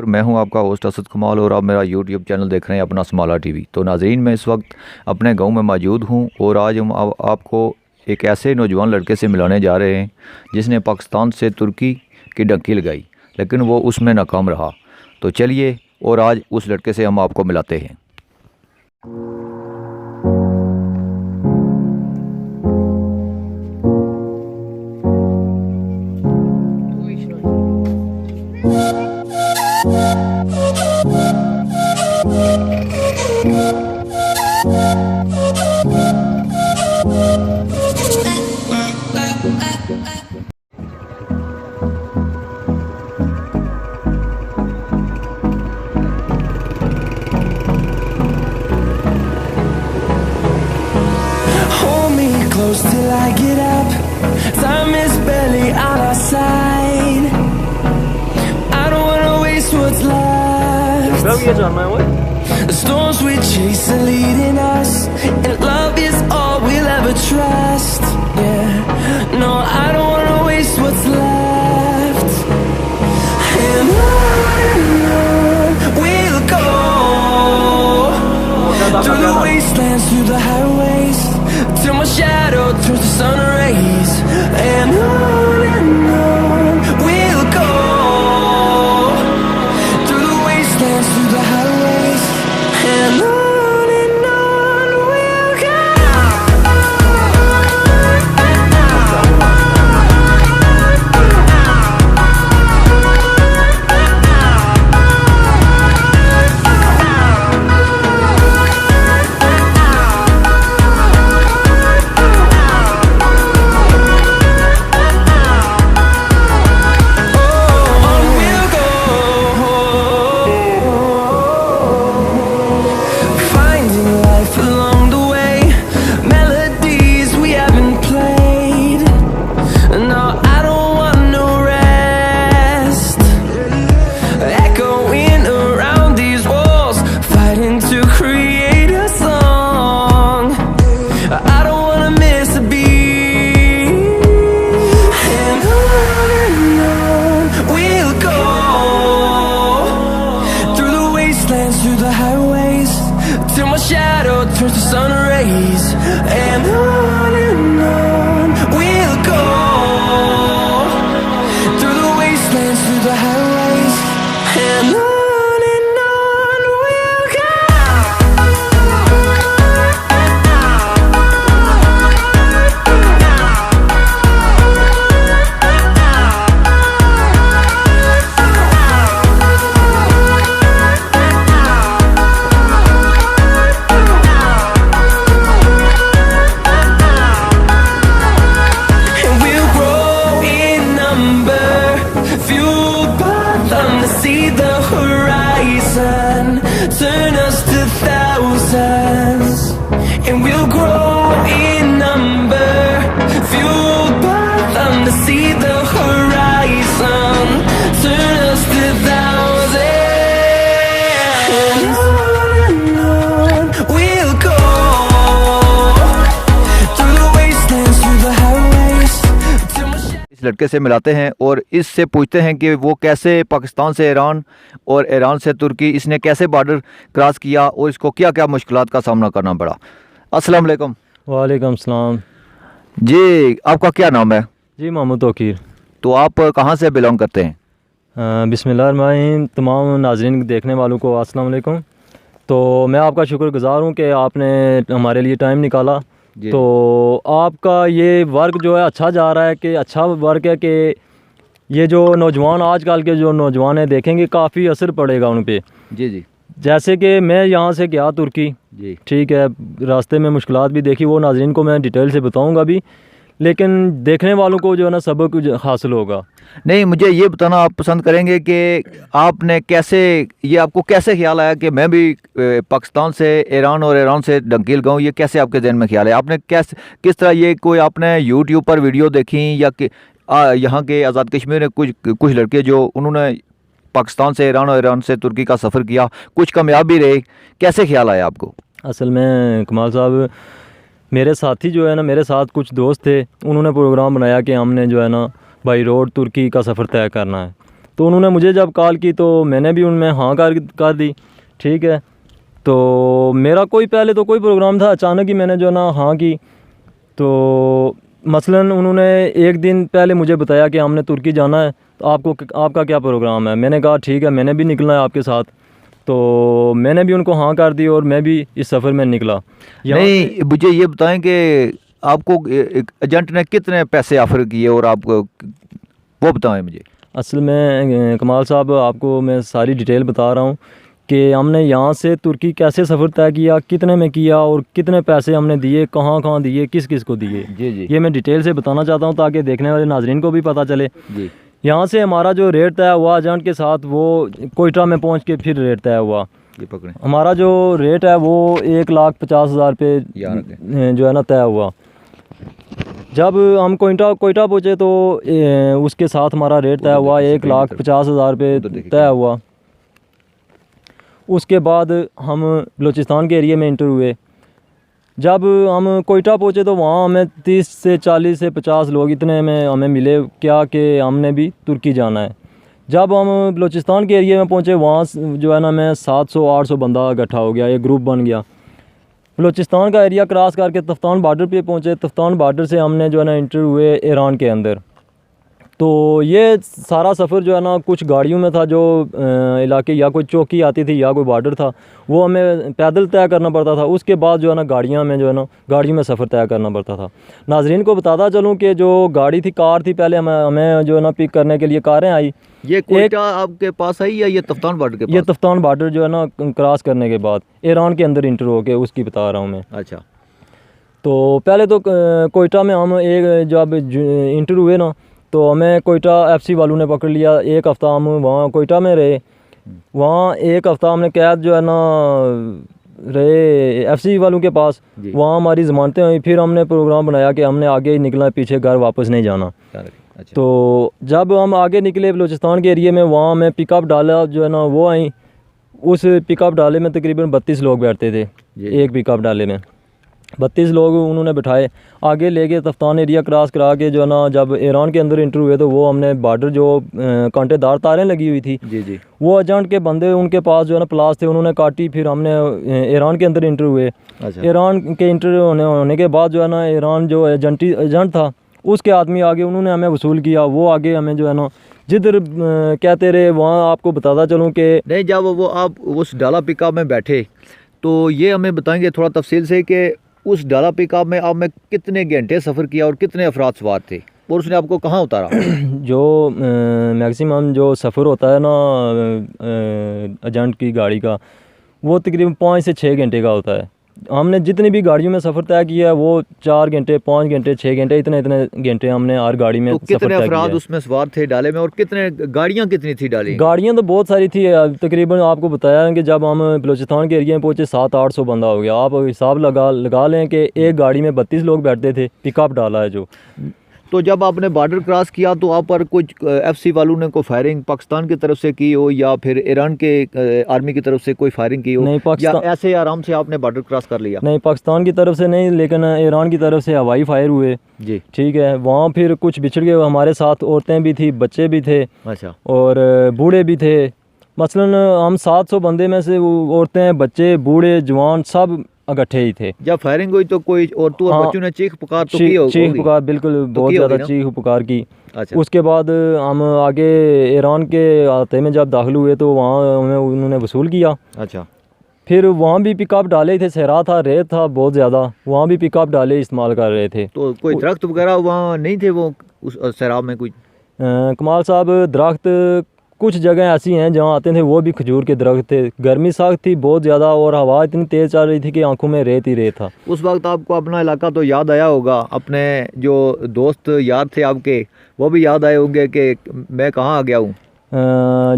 और मैं हूं आपका होस्ट असद कमाल और आप मेरा यूट्यूब चैनल देख रहे हैं अपना स्माला टीवी। तो नाजरीन, मैं इस वक्त अपने गांव में मौजूद हूं और आज हम आपको एक ऐसे नौजवान लड़के से मिलाने जा रहे हैं जिसने पाकिस्तान से तुर्की की डंकी लगाई, लेकिन वो उसमें नाकाम रहा। तो चलिए और आज उस लड़के से हम आपको मिलाते हैं। Close till I get up. Time is barely on our side. I don't wanna waste what's left. The storms we chase are leading us, and love is all we'll ever trust. Yeah, no, I don't wanna waste what's left. And on we'll go, through the wastelands, through the highways, till my shadow turns to sun rays. And on we'll go, through the wastelands, through the highways. And on we'll go. Through the highways, till my shadow turns to sun rays. And on we'll go, through the wastelands, through the highways. And on we'll go. See the horizon, turn us to thousands, and we'll grow in number, fueled by them to see the horizon, turn us to thousands. And on we'll go, through the wastelands, through the highways. इस लड़के से मिलाते हैं और इससे पूछते हैं कि वो कैसे पाकिस्तान से ईरान और ईरान से तुर्की, इसने कैसे बॉर्डर क्रॉस किया और इसको क्या क्या मुश्किलात का सामना करना पड़ा। अस्सलाम वालेकुम। वालेकुम सलाम जी, आपका क्या नाम है? जी, मोहम्मद तौकीर। तो आप कहाँ से बिलोंग करते हैं? बिस्मिल्लाहिर्रहमानिर्रहीम। तमाम नाज़रीन देखने वालों को अस्सलाम वालेकुम। तो मैं आपका शुक्रगुज़ार हूँ कि आपने हमारे लिए टाइम निकाला। तो आपका ये वर्क जो है अच्छा जा रहा है, कि अच्छा वर्क है कि ये जो नौजवान आजकल के जो नौजवान हैं देखेंगे काफ़ी असर पड़ेगा उन पे। जी जी। जैसे कि मैं यहाँ से गया तुर्की जी, ठीक है, रास्ते में मुश्किलात भी देखी, वो नाज़रीन को मैं डिटेल से बताऊँगा भी, लेकिन देखने वालों को जो है ना सबक हासिल होगा। नहीं, मुझे ये बताना आप पसंद करेंगे कि आपने कैसे, ये आपको कैसे ख्याल आया कि मैं भी पाकिस्तान से ईरान और ईरान से डंकी लगाऊँ? ये कैसे आपके जहन में ख्याल है? आपने कैसे, किस तरह, ये कोई आपने यूट्यूब पर वीडियो देखी या कि यहाँ के आज़ाद कश्मीर में कुछ लड़के जो उन्होंने पाकिस्तान से ईरान और ईरान से तुर्की का सफ़र किया, कुछ कामयाब भी रहे, कैसे ख्याल आया आपको? असल में कमाल साहब, मेरे साथी जो है ना, मेरे साथ कुछ दोस्त थे, उन्होंने प्रोग्राम बनाया कि हमने जो है ना बाई रोड तुर्की का सफ़र तय करना है। तो उन्होंने मुझे जब कॉल की तो मैंने भी उनमें हाँ कर दी, ठीक है। तो मेरा कोई पहले तो कोई प्रोग्राम था, अचानक ही मैंने जो है ना हाँ की। तो मसलन उन्होंने एक दिन पहले मुझे बताया कि हमने तुर्की जाना है, तो आपका क्या प्रोग्राम है। मैंने कहा ठीक है, मैंने भी निकलना है आपके साथ। तो मैंने भी उनको हाँ कर दी और मैं भी इस सफ़र में निकला। नहीं, मुझे ये बताएं कि आपको एक एजेंट ने कितने पैसे ऑफर किए और आपको वो बताएं मुझे। असल में कमाल साहब, आपको मैं सारी डिटेल बता रहा हूँ कि हमने यहाँ से तुर्की कैसे सफ़र तय किया, कितने में किया और कितने पैसे हमने दिए, कहाँ कहाँ दिए, किस किस को दिए। जी जी, ये मैं डिटेल से बताना चाहता हूँ ताकि देखने वाले नाजरीन को भी पता चले। जी यहाँ से हमारा जो रेट तय हुआ एजेंट के साथ, वो कोयटा में पहुँच के फिर रेट तय हुआ। ये पकड़ें। हमारा जो रेट है वो 1,50,000 पे जो है ना तय हुआ। जब हम कोयटा पहुँचे तो उसके साथ हमारा रेट तय हुआ 1,50,000 पे तय हुआ। उसके बाद हम बलूचिस्तान के एरिया में इंटर हुए। जब हम कोयटा पहुँचे तो वहाँ हमें 30 से 40 से 50 लोग इतने में हमें मिले क्या कि हमने भी तुर्की जाना है। जब हम बलूचिस्तान के एरिया में पहुँचे वहाँ जो है ना मैं 700-800 बंदा इकट्ठा हो गया, एक ग्रुप बन गया। बलूचिस्तान का एरिया क्रॉस करके तफ्तान बॉर्डर पे पहुँचे। तफ्तान बॉर्डर से हमने जो है ना इंटर हुए ईरान के अंदर। तो ये सारा सफ़र जो है ना कुछ गाड़ियों में था, जो इलाके या कोई चौकी आती थी या कोई बॉर्डर था, वो हमें पैदल तय करना पड़ता था। उसके बाद जो है ना गाड़ियाँ में जो है ना गाड़ी में सफ़र तय करना पड़ता था। नाजरीन को बताता चलूँ कि जो गाड़ी थी, कार थी, पहले हमें जो है ना पिक करने के लिए कारें आई। ये कोयटा आपके पास आई या ये तफ्तान बॉर्डर के पास? ये तफ्तान बॉर्डर जो है ना क्रॉस करने के बाद ईरान के अंदर इंटर हो के उसकी बता रहा हूँ मैं। अच्छा। तो पहले तो कोयटा में हम एक जब इंटर हुए ना, तो हमें कोयटा FC वालों ने पकड़ लिया। एक हफ़्ता हम वहाँ कोयटा में रहे। वहाँ एक हफ़्ता हमने कैद जो है ना रहे FC वालों के पास। वहाँ हमारी ज़मानतें हुई। फिर हमने प्रोग्राम बनाया कि हमने आगे ही निकलना है, पीछे घर वापस नहीं जाना। अच्छा। तो जब हम आगे निकले बलूचिस्तान के एरिए में, वहाँ हमें पिकअप डाला जो है ना वो आई। उस पिकअप डाले में तकरीबन 32 लोग बैठते थे। एक पिकअप डाले में 32 लोग उन्होंने बिठाए, आगे ले गए तफ्तान एरिया क्रॉस करा के जो है ना जब ईरान के अंदर इंटर हुए तो वो हमने बॉर्डर जो कांटेदार तारें लगी हुई थी, जी, वो एजेंट के बंदे उनके पास जो है ना प्लास थे, उन्होंने काटी। फिर हमने ईरान के अंदर इंटर हुए। अच्छा। ईरान के इंटर होने के बाद जो है ना ईरान जो एजेंट था उसके आदमी आगे उन्होंने हमें वसूल किया। वो आगे हमें जो है ना जिधर कहते रहे वहाँ आपको बताता चलूँ कि नहीं, जब वो आप उस डाला पिकअप में बैठे तो ये हमें बताएंगे थोड़ा तफसील से कि उस डाला पिकअप में आपने कितने घंटे सफ़र किया और कितने अफराद सवार थे और उसने आपको कहाँ उतारा? जो मैक्सिमम जो सफ़र होता है ना एजेंट की गाड़ी का, वो तकरीबन 5 से 6 घंटे का होता है। हमने जितनी भी गाड़ियों में सफ़र तय किया है वो 4 घंटे, 5 घंटे, 6 घंटे, इतने घंटे हमने हर गाड़ी में तो कितने अफराद उसमें सवार थे डाले में और कितने गाड़ियाँ कितनी थी डाली? गाड़ियाँ तो बहुत सारी थी। तकरीबन आपको बताया कि जब हम बलूचिस्तान के एरिया में पहुँचे 700-800 बंदा हो गया। आप हिसाब लगा लें कि एक गाड़ी में 32 लोग बैठते थे। पिकअप डाला है जो। तो जब आपने बॉर्डर क्रॉस किया तो आप पर कुछ FC वालों ने कोई फायरिंग पाकिस्तान की तरफ से की हो या फिर ईरान के आर्मी की तरफ से कोई फायरिंग की हो? नहीं, या ऐसे आराम से आपने बॉर्डर क्रॉस कर लिया? नहीं, पाकिस्तान की तरफ से नहीं, लेकिन ईरान की तरफ से हवाई फायर हुए जी। ठीक है। वहाँ फिर कुछ बिछड़ गए। हमारे साथ औरतें भी थी, बच्चे भी थे। अच्छा। और बूढ़े भी थे। मसलन हम 700 बंदे में से औरतें, बच्चे, बूढ़े, जवान सब इकट्ठे ही थे। जब फायरिंग हुई तो कोई औरतों और बच्चों ने चीख पुकार तो की होगी? चीख पुकार बिल्कुल, बहुत ज़्यादा चीख पुकार की। अच्छा। उसके बाद हम आगे ईरान के आते में जब दाखिल हुए तो वहाँ हमें उन्होंने वसूल किया। अच्छा। फिर वहाँ भी पिकअप डाले थे, सहरा था, रेत था बहुत ज़्यादा, वहाँ भी पिकअप डाले इस्तेमाल कर रहे थे। तो कोई दरख्त वगैरह वहाँ नहीं थे वो उस सैराब में? कोई कमाल साहब दरख्त कुछ जगह ऐसी हैं जहाँ आते थे वो भी खजूर के दरख्त थे। गर्मी सख्त थी बहुत ज़्यादा और हवा इतनी तेज़ चल रही थी कि आंखों में रेत ही रेत था। उस वक्त आपको अपना इलाका तो याद आया होगा, अपने जो दोस्त यार थे आपके वो भी याद आए होंगे कि मैं कहाँ आ गया हूँ?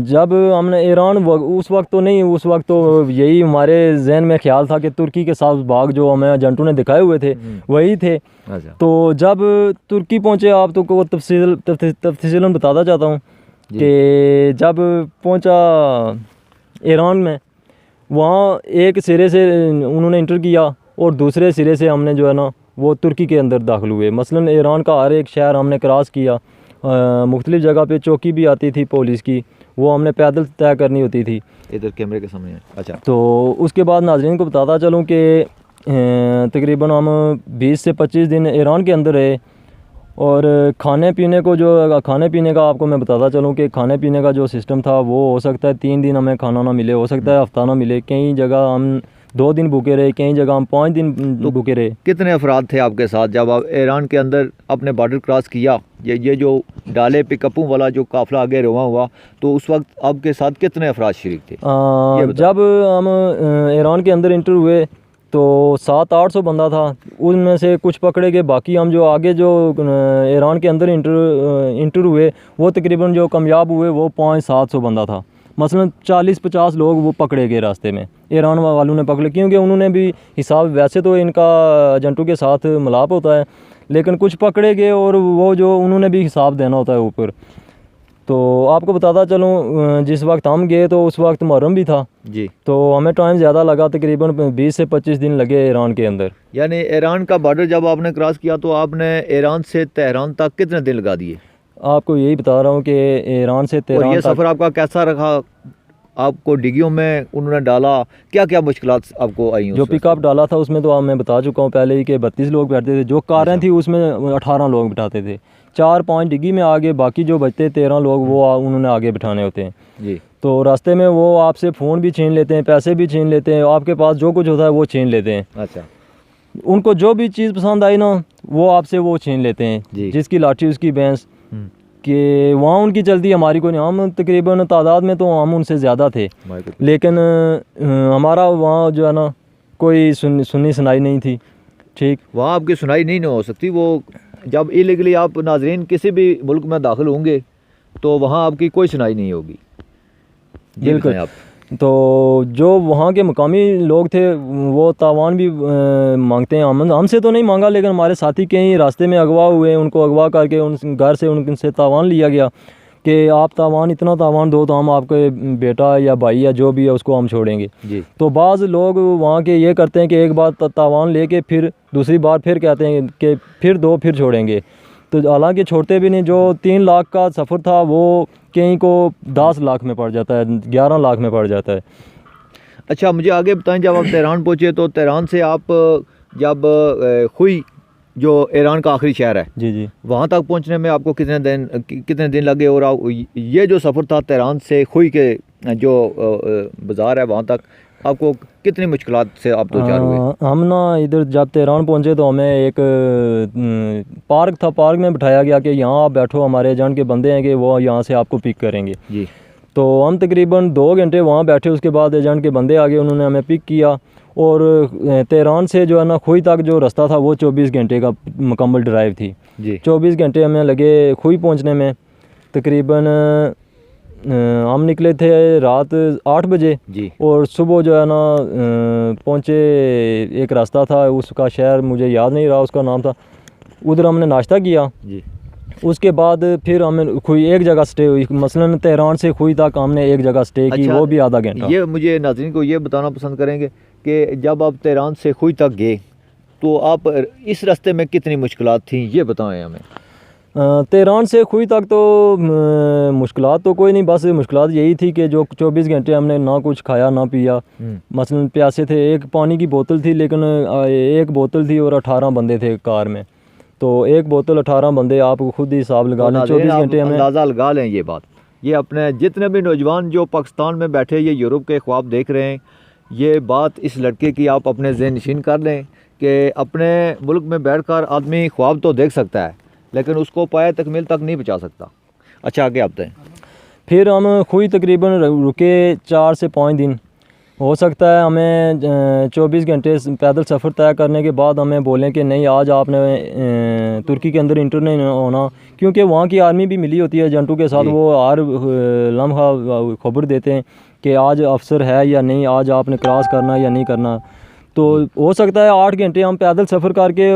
जब हमने ईरान उस वक्त तो नहीं, उस वक्त तो यही हमारे जहन में ख्याल था कि तुर्की के साथ बाग जो हमें एजेंटों ने दिखाए हुए थे वही थे। अच्छा। तो जब तुर्की पहुँचे, आप तो को तफसीलन बताता चाहता हूँ कि जब पहुंचा ईरान में, वहाँ एक सिरे से उन्होंने इंटर किया और दूसरे सिरे से हमने जो है ना वो तुर्की के अंदर दाखिल हुए। मसलन ईरान का हर एक शहर हमने क्रॉस किया मुख्तलिफ़ जगह पे चौकी भी आती थी पुलिस की, वो हमने पैदल तय करनी होती थी। इधर कैमरे के सामने है। अच्छा, तो उसके बाद नाज़रीन को बताता चलूँ कि तकरीबन हम 20 से 25 दिन ईरान के अंदर रहे, और खाने पीने का आपको मैं बताता चलूँ कि खाने पीने का जो सिस्टम था वो हो सकता है 3 दिन हमें खाना ना मिले, हो सकता है हफ्ता ना मिले, कई जगह हम 2 दिन भूखे रहे, कई जगह हम 5 दिन भूखे रहे। कितने अफराद थे आपके साथ जब आप ईरान के अंदर अपने बॉर्डर क्रॉस किया? ये जो डाले पिकअपों वाला जो काफ़िला आगे रवा हुआ, तो उस वक्त आपके साथ कितने अफराद शरीक थे? जब हम ईरान के अंदर इंटर हुए तो 700-800 बंदा था, उनमें से कुछ पकड़े गए, बाकी हम जो आगे जो ईरान के अंदर इंटर हुए वो तकरीबन जो कामयाब हुए वो 500-700 बंदा था। मसलन 40-50 लोग वो पकड़े गए रास्ते में, ईरान वालों ने पकड़े, क्योंकि उन्होंने भी हिसाब, वैसे तो इनका एजेंटों के साथ मिलाप होता है, लेकिन कुछ पकड़े गए और वो जो उन्होंने भी हिसाब देना होता है ऊपर। तो आपको बताता चलूँ, जिस वक्त हम गए तो उस वक्त मुहर्रम भी था जी, तो हमें टाइम ज़्यादा लगा, तकरीबन 20 से 25 दिन लगे ईरान के अंदर। यानी ईरान का बॉर्डर जब आपने क्रॉस किया तो आपने ईरान से तेहरान तक कितने दिन लगा दिए? आपको यही बता रहा हूँ कि ईरान से और तेहरान ये सफ़र आपका कैसा रहा? आपको डिग्गियों में उन्होंने डाला, क्या क्या मुश्किलात आपको आई? जो पिकअप डाला था उसमें तो मैं बता चुका हूँ पहले ही कि 32 लोग बैठते थे, जो कारें थी उसमें 18 लोग बिठाते थे, 4-5 डिग्गी में आगे, बाकी जो बचते 13 लोग वो उन्होंने आगे बिठाने होते हैं जी। तो रास्ते में वो आपसे फ़ोन भी छीन लेते हैं, पैसे भी छीन लेते हैं, आपके पास जो कुछ होता है वो छीन लेते हैं। अच्छा, उनको जो भी चीज़ पसंद आई ना वो आपसे वो छीन लेते हैं, जिसकी लाठी उसकी भैंस, कि वहाँ उनकी चलती, हमारी कोई नहीं। हम तकरीबन तादाद में तो हम उनसे ज़्यादा थे, लेकिन हमारा वहाँ जो है ना कोई सुनी सुनाई नहीं थी। ठीक, वहाँ आपकी सुनाई नहीं हो सकती। वो जब इलीगली आप नाजरीन किसी भी मुल्क में दाखिल होंगे तो वहाँ आपकी कोई सुनाई नहीं होगी। बिल्कुल। आप तो जो वहाँ के मुकामी लोग थे वो तावान भी मांगते हैं, हमसे तो नहीं मांगा, लेकिन हमारे साथी कहीं रास्ते में अगवा हुए, उनको अगवा करके उन घर से उनसे तावान लिया गया कि आप तावान, इतना तावान दो तो हम आपके बेटा या भाई या जो भी है उसको हम छोड़ेंगे जी। तो बाज़ लोग वहाँ के ये करते हैं कि एक बार तावान लेके फिर दूसरी बार फिर कहते हैं कि फिर दो, फिर छोड़ेंगे, तो हालांकि छोड़ते भी नहीं। जो 3 लाख का सफ़र था वो कहीं को 10 लाख में पड़ जाता है, 11 लाख में पड़ जाता है। अच्छा, मुझे आगे बताएं, जब आप तेहरान पहुँचे तो तेहरान से आप जब खुई जो ईरान का आखिरी शहर है जी, वहाँ तक पहुँचने में आपको कितने दिन लगे? और ये जो सफ़र था तेहरान से खुई के जो बाज़ार है वहाँ तक, आपको कितनी मुश्किलात से आप दो चार हुए? हम ना इधर जब तेहरान पहुँचे तो हमें एक पार्क था, पार्क में बिठाया गया कि यहाँ आप बैठो, हमारे एजेंट के बंदे हैं कि वो यहाँ से आपको पिक करेंगे जी। तो हम तकरीबन 2 घंटे वहाँ बैठे, उसके बाद एजेंट के बंदे आ गए, उन्होंने हमें पिक किया। और तेहरान से जो है ना खुई तक जो रास्ता था वो 24 घंटे का मुकम्मल ड्राइव थी जी। 24 घंटे हमें लगे खुई पहुँचने में। तकरीबन हम निकले थे रात 8 बजे जी। और सुबह जो है ना पहुँचे, एक रास्ता था उसका शहर मुझे याद नहीं रहा उसका नाम था, उधर हमने नाश्ता किया जी। उसके बाद फिर हमें खुई एक जगह स्टे हुई, मसलन तेहरान से खुई तक हमने एक जगह स्टे की, वो भी आधा घंटा। ये मुझे नाज़रीन को ये बताना पसंद करेंगे कि जब आप तेहरान से खुई तक गए तो आप इस रास्ते में कितनी मुश्किलात थी, ये बताएं हमें। तेहरान से खुई तक तो मुश्किलात तो कोई नहीं, बस मुश्किलात यही थी कि जो 24 घंटे हमने ना कुछ खाया ना पिया, मसलन प्यासे थे, एक पानी की बोतल थी, लेकिन एक बोतल थी और 18 बंदे थे कार में, तो एक बोतल 18 बंदे, आप खुद ही हिसाब लगा लें। 24 घंटे हमें अंदाज़ा लगा लें ये बात। ये अपने जितने भी नौजवान जो पाकिस्तान में बैठे ये यूरोप के ख्वाब देख रहे हैं, ये बात इस लड़के की आप अपने ज़हन नशीन कर लें कि अपने मुल्क में बैठकर आदमी ख्वाब तो देख सकता है लेकिन उसको पाए तकमील तक नहीं पहुँचा सकता। अच्छा, आगे आप हैं। फिर हम खुई तकरीबन रुके 4 से 5 दिन। हो सकता है हमें 24 घंटे पैदल सफ़र तय करने के बाद हमें बोलें कि नहीं आज आपने तुर्की के अंदर इंटर नहीं होना, क्योंकि वहाँ की आर्मी भी मिली होती है एजेंटों के साथ, वो हर लम्हा खबर देते हैं कि आज अफसर है या नहीं, आज आपने क्रॉस करना या नहीं करना। तो हो सकता है 8 घंटे हम पैदल सफ़र करके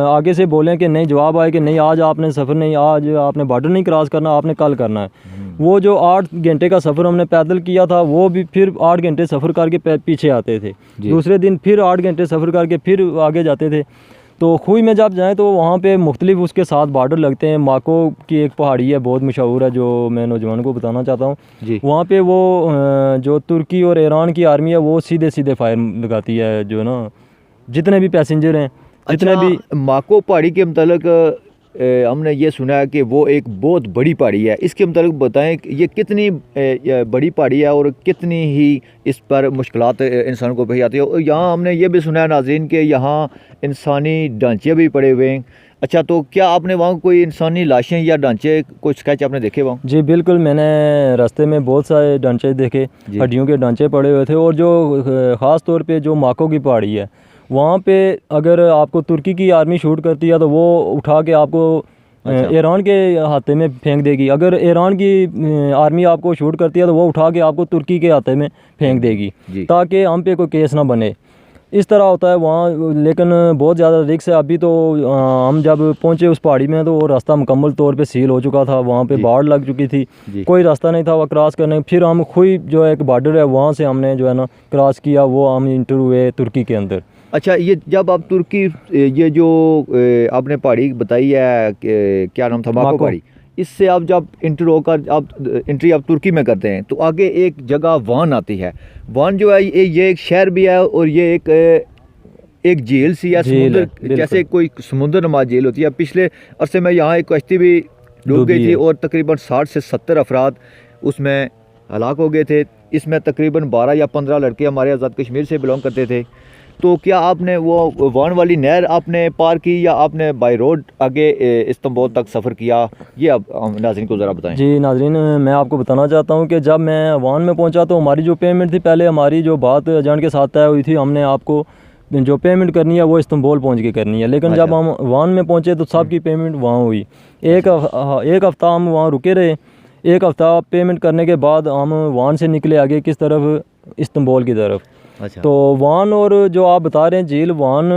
आगे से बोलें कि नहीं, जवाब आए कि नहीं आज आपने सफ़र नहीं, आज आपने बॉर्डर नहीं क्रॉस करना, आपने कल करना है। वो जो 8 घंटे का सफ़र हमने पैदल किया था वो भी फिर 8 घंटे सफ़र करके पीछे आते थे, दूसरे दिन फिर 8 घंटे सफ़र करके फिर आगे जाते थे। तो खुई में जब जाएँ तो वहाँ पे मुख्तलिफ उसके साथ बॉर्डर लगते हैं। माको की एक पहाड़ी है बहुत मशहूर है जो मैं नौजवानों को बताना चाहता हूँ। जी। वहाँ पे वो जो तुर्की और ईरान की आर्मी है वो सीधे सीधे फायर लगाती है, जो ना जितने भी पैसेंजर हैं, जितने अच्छा, भी। माको पहाड़ी के मतलब हमने ये सुना है कि वो एक बहुत बड़ी पहाड़ी है, इसके मतलब बताएं कि ये कितनी बड़ी पहाड़ी है और कितनी ही इस पर मुश्किलात इंसान को पेश आती है। और यहाँ हमने ये भी सुना है नाज़रीन के यहाँ इंसानी ढांचे भी पड़े हुए हैं। अच्छा, तो क्या आपने वहाँ कोई इंसानी लाशें या ढांचे कोई स्केच आपने देखे वहाँ? जी बिल्कुल, मैंने रास्ते में बहुत सारे ढांचे देखे, हड्डियों के ढांचे पड़े हुए थे। और जो ख़ास तौर पे जो माको की पहाड़ी है वहाँ पे अगर आपको तुर्की की आर्मी शूट करती है तो वो उठा के आपको ईरान के हाथे में फेंक देगी। अगर ईरान की आर्मी आपको शूट करती है तो वो उठा के आपको तुर्की के हाथे में फेंक देगी, ताकि हम पे कोई केस ना बने। इस तरह होता है वहाँ, लेकिन बहुत ज़्यादा रिस्क है। अभी तो हम जब पहुँचे उस पहाड़ी में तो वो रास्ता मुकम्मल तौर पे सील हो चुका था, वहाँ पे बाढ़ लग चुकी थी, कोई रास्ता नहीं था वह क्रॉस करने। फिर हम खुई जो एक बॉर्डर है वहाँ से हमने जो है ना क्रॉस किया, वो हम इंटर हुए तुर्की के अंदर। अच्छा, ये जब आप तुर्की ये जो आपने पहाड़ी बताई है क्या नाम था, माको पहाड़ी, इससे आप जब इंटर होकर आप एंट्री आप तुर्की में करते हैं तो आगे एक जगह वान आती है। वान जो है ये एक शहर भी है और ये एक झील सी है, समुद्र जैसे कोई समुद्र नुमा झील होती है। पिछले अरसे में यहाँ एक कश्ती भी डूब गई थी और तकरीबन 60 से 70 अफराद उसमें हलाक हो गए थे। इसमें तकरीबन 12 या 15 लड़के हमारे आज़ाद कश्मीर से बिलोंग करते थे। तो क्या आपने वो वान वाली नहर आपने पार की या आपने बाई रोड आगे इस्तांबुल तक सफ़र किया, ये आप नाज़रीन को ज़रा बताएं। जी नाज़रीन, मैं आपको बताना चाहता हूँ कि जब मैं वान में पहुँचा तो हमारी जो पेमेंट थी, पहले हमारी जो बात एजेंट के साथ तय हुई थी, हमने आपको जो पेमेंट करनी है वो इस्तांबुल पहुँच के करनी है। लेकिन जब हम वान में पहुँचे तो सबकी पेमेंट वहाँ हुई। एक हफ़्ता हम वहाँ रुके रहे। एक हफ़्ता पेमेंट करने के बाद हम वान से निकले आगे किस तरफ, इस्तांबुल की तरफ। अच्छा। तो वान और जो आप बता रहे हैं झील, वान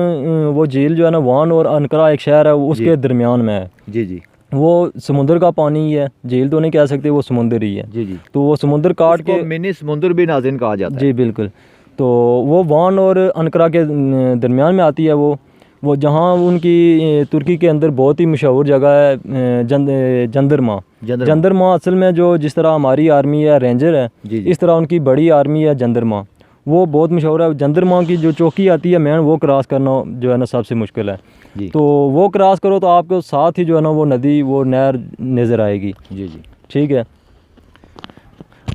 वो झील जो है ना, वान और अनकरा एक शहर है उसके दरमियान में है। जी जी। वो समुद्र का पानी ही है, झील तो नहीं कह सकते, वो समुद्र ही है। जी जी। तो वो समुद्र काट के मिनी समुद्र भी नाज़रीन कहा जाता है। जी बिल्कुल। तो वो वान और अनकरा के दरमियान में आती है वो जहाँ उनकी तुर्की के अंदर बहुत ही मशहूर जगह है जंदरमा। असल में जो जिस तरह हमारी आर्मी है रेंजर है, इस तरह उनकी बड़ी आर्मी है जंदरमा, वो बहुत मशहूर है। जंदरमा की जो चौकी आती है मैन, वो क्रॉस करना जो है ना सबसे मुश्किल है। तो वो क्रॉस करो तो आपको साथ ही जो है ना वो नदी, वो नहर नज़र आएगी। जी जी, ठीक है।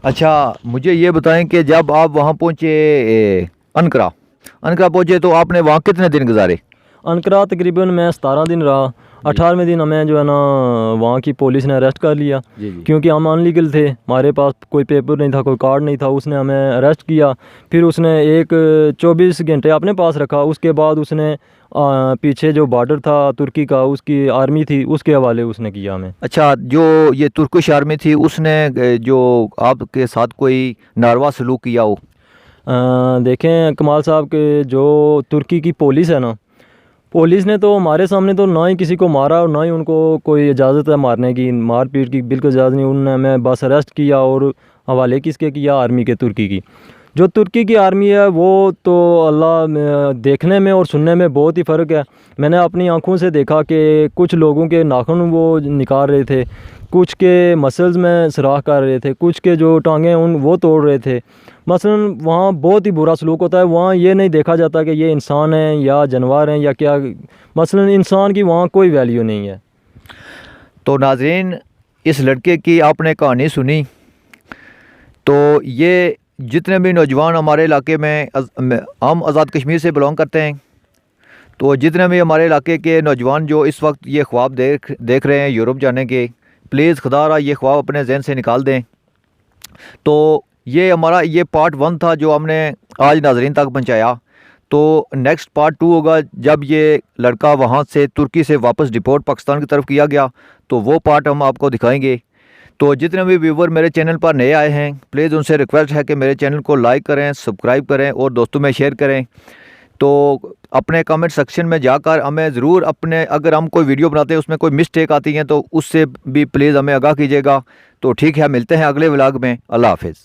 अच्छा, मुझे ये बताएं कि जब आप वहाँ पहुँचे अनकरा पहुँचे तो आपने वहाँ कितने दिन गुजारे? अनकरा तकरीबन मैं 17 दिन रहा। 18वें दिन हमें जो है ना वहाँ की पुलिस ने अरेस्ट कर लिया, क्योंकि हम अनलीगल थे, हमारे पास कोई पेपर नहीं था, कोई कार्ड नहीं था। उसने हमें अरेस्ट किया, फिर उसने 24 घंटे अपने पास रखा। उसके बाद उसने पीछे जो बॉर्डर था तुर्की का, उसकी आर्मी थी, उसके हवाले उसने किया हमें। अच्छा, जो ये तुर्किश आर्मी थी उसने जो आपके साथ कोई नारवा सलूक किया हो? देखें कमाल साहब के जो तुर्की की पुलिस है ना, पुलिस ने तो हमारे सामने तो ना ही किसी को मारा और ना ही उनको कोई इजाज़त है मारने की, मार पीट की बिल्कुल इजाज़त नहीं। उन्होंने हमें बस अरेस्ट किया और हवाले किसके किया, आर्मी के, तुर्की की। जो तुर्की की आर्मी है वो तो अल्लाह, देखने में और सुनने में बहुत ही फ़र्क है। मैंने अपनी आंखों से देखा कि कुछ लोगों के नाखून वो निकाल रहे थे, कुछ के मसल्स में सुराख कर रहे थे, कुछ के जो टांगें वो तोड़ रहे थे। मसलन वहाँ बहुत ही बुरा सलूक होता है। वहाँ ये नहीं देखा जाता कि ये इंसान हैं या जानवर हैं या क्या, मसलन इंसान की वहाँ कोई वैल्यू नहीं है। तो नाज़रीन, इस लड़के की आपने कहानी सुनी, तो ये जितने भी नौजवान हमारे इलाके में, हम आज़ाद कश्मीर से बिलोंग करते हैं, तो जितने भी हमारे इलाके के नौजवान जो इस वक्त ये ख्वाब देख रहे हैं यूरोप जाने के, प्लीज़ खुदा रहा ये ख्वाब अपने जहन से निकाल दें। तो ये हमारा ये पार्ट 1 था जो हमने आज नाज़रीन तक पहुँचाया। तो नेक्स्ट पार्ट 2 होगा जब ये लड़का वहाँ से तुर्की से वापस डिपोर्ट पाकिस्तान की तरफ किया गया, तो वो पार्ट हम आपको दिखाएंगे। तो जितने भी व्यूवर मेरे चैनल पर नए आए हैं, प्लीज़ उनसे रिक्वेस्ट है कि मेरे चैनल को लाइक करें, सब्सक्राइब करें और दोस्तों में शेयर करें। तो अपने कमेंट सेक्शन में जाकर हमें ज़रूर अपने, अगर हम कोई वीडियो बनाते हैं उसमें कोई मिस्टेक आती हैं तो उससे भी प्लीज़ हमें आगाह कीजिएगा। तो ठीक है, मिलते हैं अगले व्लॉग में। अल्लाह हाफ़िज़।